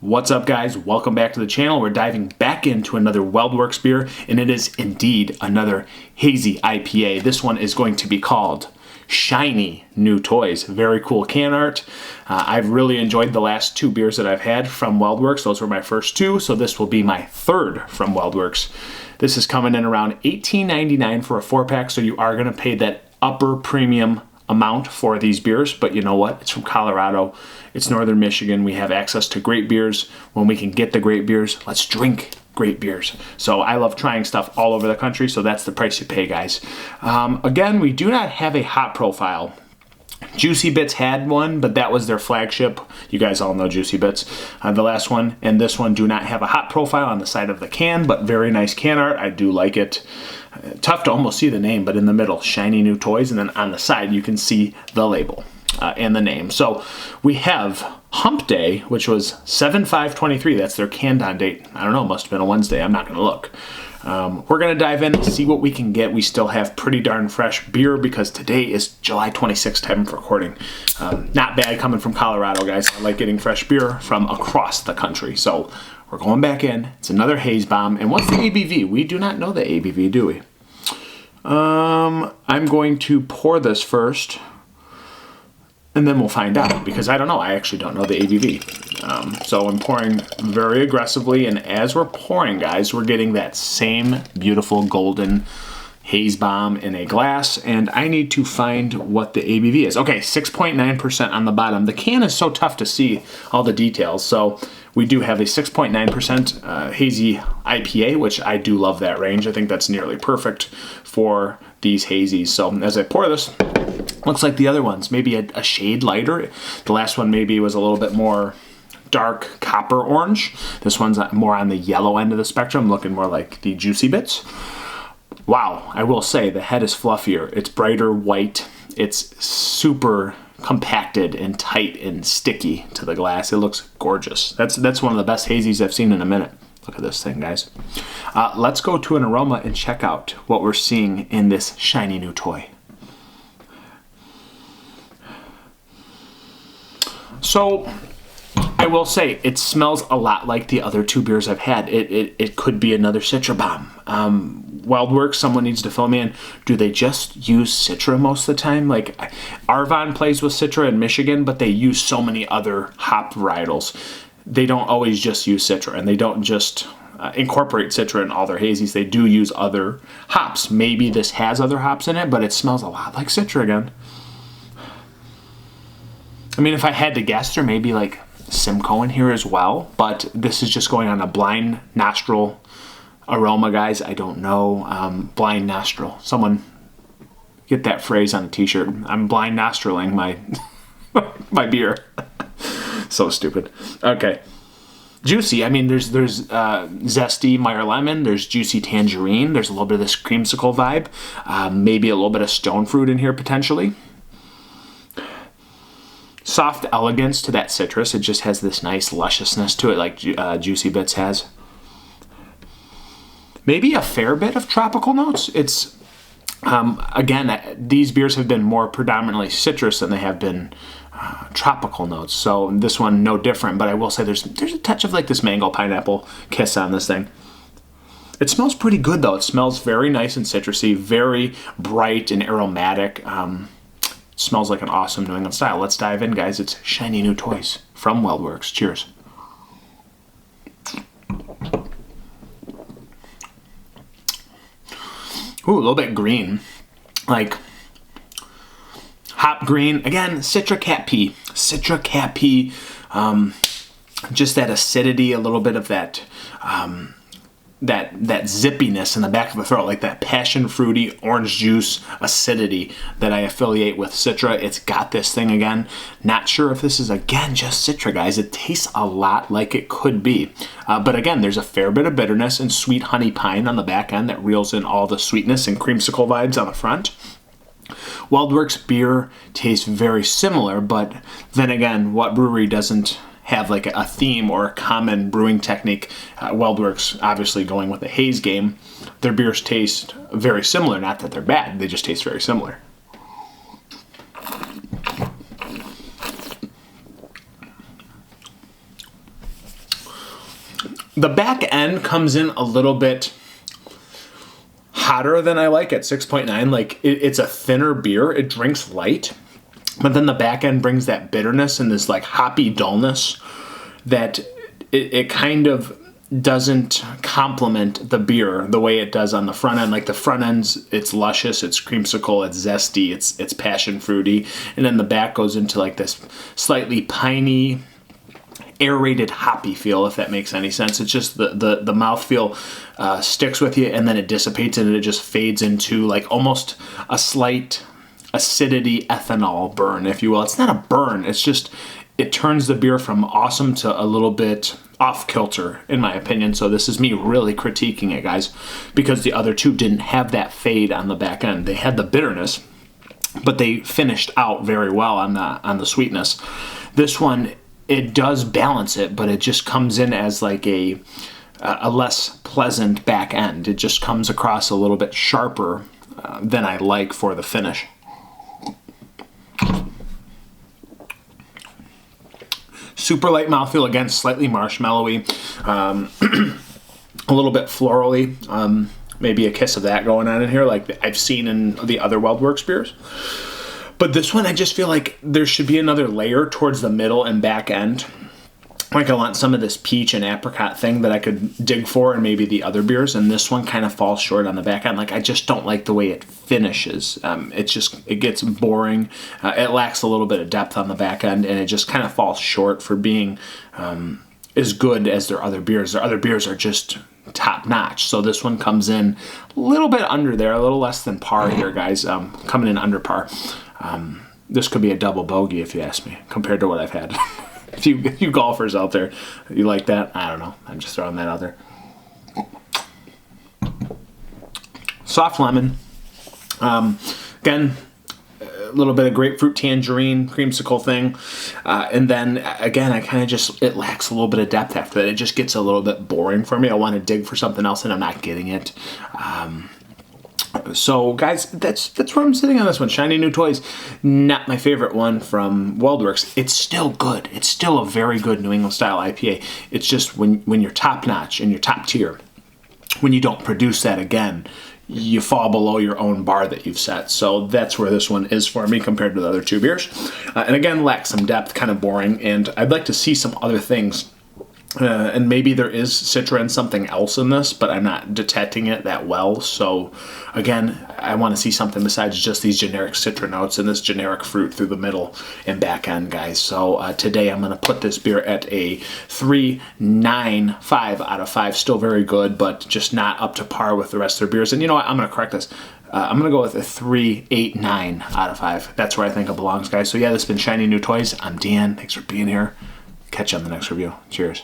What's up, guys? Welcome back to the channel. We're diving back into another WeldWerks beer, and it is indeed another hazy IPA. This one is going to be called Shiny New Toys. Very cool can art. I've really enjoyed the last two beers that I've had from WeldWerks. Those were my first two, so this will be my third from WeldWerks. This is coming in around $18.99 for a 4-pack, so you are going to pay that upper premium amount for these beers, but you know what? It's from Colorado. It's northern Michigan. We have access to great beers. When we can get the great beers, let's drink great beers. So I love trying stuff all over the country, so that's the price you pay, guys. Again, we do not have a hop profile. Juicy Bits had one, but that was their flagship. You guys all know Juicy Bits. The last one and this one do not have a hop profile on the side of the can, but very nice can art. I do like it. Tough to almost see the name, but in the middle, Shiny New Toys, and then on the side you can see the label and the name. So we have Hump Day, which was 7/5/23. That's their canned on date. I don't know, must have been a Wednesday. I'm not going to look. We're going to dive in and see what we can get. We still have pretty darn fresh beer because today is July 26th time of recording. Not bad coming from Colorado, guys. I like getting fresh beer from across the country. So we're going back in. It's another haze bomb. And what's the ABV? We do not know the ABV, do we? I'm going to pour this first, and then we'll find out, because I don't know. I actually don't know the ABV. So I'm pouring very aggressively, and as we're pouring, guys, we're getting that same beautiful golden haze bomb in a glass, and I need to find what the ABV is. Okay, 6.9% on the bottom. The can is so tough to see all the details, so we do have a 6.9% hazy IPA, which I do love that range. I think that's nearly perfect for these hazies. So as I pour this, looks like the other ones, maybe a shade lighter. The last one maybe was a little bit more dark copper orange. This one's more on the yellow end of the spectrum, looking more like the Juicy Bits. Wow, I will say the head is fluffier. It's brighter white. It's super compacted and tight and sticky to the glass. It looks gorgeous. That's one of the best hazies I've seen in a minute. Look at this thing, guys. Let's go to an aroma and check out what we're seeing in this shiny new toy. So I will say it smells a lot like the other two beers I've had. It could be another Citra bomb. WeldWerks, someone needs to fill me in. Do they just use Citra most of the time? Like Arvon plays with Citra in Michigan, but they use so many other hop varietals. They don't always just use Citra, and they don't just incorporate Citra in all their hazies. They do use other hops. Maybe this has other hops in it, but it smells a lot like Citra again. I mean, if I had to guess, there may be like Simcoe in here as well, but this is just going on a blind nostril aroma, guys. I don't know. Blind nostril. Someone get that phrase on a t-shirt. I'm blind nostriling my my beer. So stupid. Okay. Juicy. I mean, there's zesty Meyer lemon. There's juicy tangerine. There's a little bit of this creamsicle vibe. Maybe a little bit of stone fruit in here potentially. Soft elegance to that citrus. It just has this nice lusciousness to it, like Juicy Bits has. Maybe a fair bit of tropical notes. It's again, these beers have been more predominantly citrus than they have been tropical notes. So this one no different. But I will say there's a touch of like this mango pineapple kiss on this thing. It smells pretty good though. It smells very nice and citrusy, very bright and aromatic. Smells like an awesome New England style. Let's dive in, guys. It's Shiny New Toys from WeldWerks. Cheers. Ooh, a little bit green. Like hop green. Again, Citra cat pea. Citra cat pea. Just that acidity, a little bit of that that zippiness in the back of the throat, like that passion fruity orange juice acidity that I affiliate with Citra. It's got this thing again. Not sure if this is again just Citra, guys. It tastes a lot like it could be, but again, there's a fair bit of bitterness and sweet honey pine on the back end that reels in all the sweetness and creamsicle vibes on the front. WeldWerks beer tastes very similar, but then again, what brewery doesn't have like a theme or a common brewing technique? WeldWerks obviously going with the haze game. Their beers taste very similar. Not that they're bad, they just taste very similar. The back end comes in a little bit hotter than I like at 6.9. Like it's a thinner beer. It drinks light, but then the back end brings that bitterness and this like hoppy dullness that it kind of doesn't complement the beer the way it does on the front end. Like the front end's, it's luscious, it's creamsicle, it's zesty, it's passion fruity, and then the back goes into like this slightly piney, aerated hoppy feel, if that makes any sense. It's just the mouthfeel sticks with you, and then it dissipates and it just fades into like almost a slight acidity ethanol burn, if you will. It's not a burn, it's just it turns the beer from awesome to a little bit off kilter, in my opinion. So this is me really critiquing it, guys, because the other two didn't have that fade on the back end. They had the bitterness, but they finished out very well on the sweetness. This one, it does balance it, but it just comes in as like a less pleasant back end. It just comes across a little bit sharper than I like for the finish. Super light mouthfeel, again, slightly marshmallowy, a little bit florally, maybe a kiss of that going on in here like I've seen in the other WeldWerks beers. But this one, I just feel like there should be another layer towards the middle and back end. Like I want some of this peach and apricot thing that I could dig for in maybe the other beers, and this one kind of falls short on the back end. Like I just don't like the way it finishes. It gets boring. It lacks a little bit of depth on the back end, and it just kind of falls short for being as good as their other beers. Their other beers are just top notch. So this one comes in a little bit under there, a little less than par here, guys. Coming in under par. This could be a double bogey if you ask me, compared to what I've had. If you golfers out there, you like that? I don't know. I'm just throwing that out there. Soft lemon. Again, a little bit of grapefruit, tangerine, creamsicle thing. And then, again, it lacks a little bit of depth after that. It just gets a little bit boring for me. I want to dig for something else, and I'm not getting it. So, guys, that's where I'm sitting on this one. Shiny New Toys, not my favorite one from WeldWerks. It's still good. It's still a very good New England style IPA. It's just when you're top notch and you're top tier, when you don't produce that again, you fall below your own bar that you've set. So that's where this one is for me compared to the other two beers. And again, lacks some depth, kind of boring, and I'd like to see some other things. And maybe there is Citra and something else in this, but I'm not detecting it that well. So again, I want to see something besides just these generic Citra notes and this generic fruit through the middle and back end, guys. So today I'm going to put this beer at a 3.95 out of 5. Still very good, but just not up to par with the rest of their beers. And you know what? I'm going to correct this. I'm going to go with a 3.89 out of 5. That's where I think it belongs, guys. So yeah, this has been Shiny New Toys. I'm Dan. Thanks for being here. Catch you on the next review. Cheers.